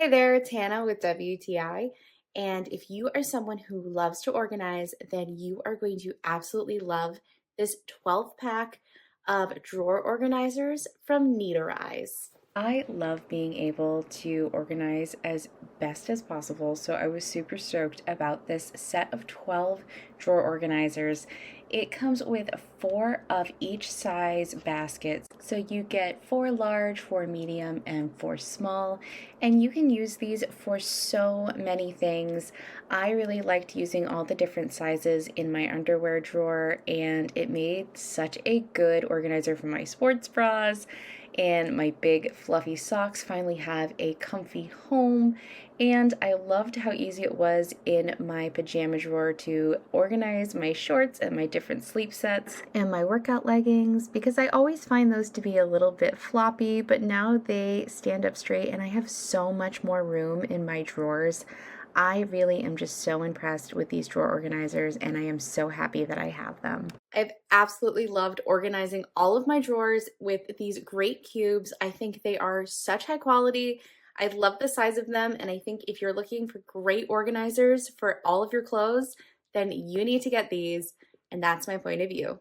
Hey there, it's Hannah with WTI. And if you are someone who loves to organize, then you are going to absolutely love this 12 pack of drawer organizers from NEATERIZE. I love being able to organize as best as possible, so I was super stoked about this set of 12 drawer organizers. It comes with 4 of each size baskets, so you get 4 large, 4 medium, and 4 small, and you can use these for so many things. I really liked using all the different sizes in my underwear drawer, and it made such a good organizer for my sports bras, and my big fluffy socks finally have a comfy home. And I loved how easy it was in my pajama drawer to organize my shorts and my different sleep sets and my workout leggings, because I always find those to be a little bit floppy, but now they stand up straight and I have so much more room in my drawers. I really am just so impressed with these drawer organizers, and I am so happy that I have them. I've absolutely loved organizing all of my drawers with these great cubes. I think they are such high quality. I love the size of them, and I think if you're looking for great organizers for all of your clothes, then you need to get these, and that's my point of view.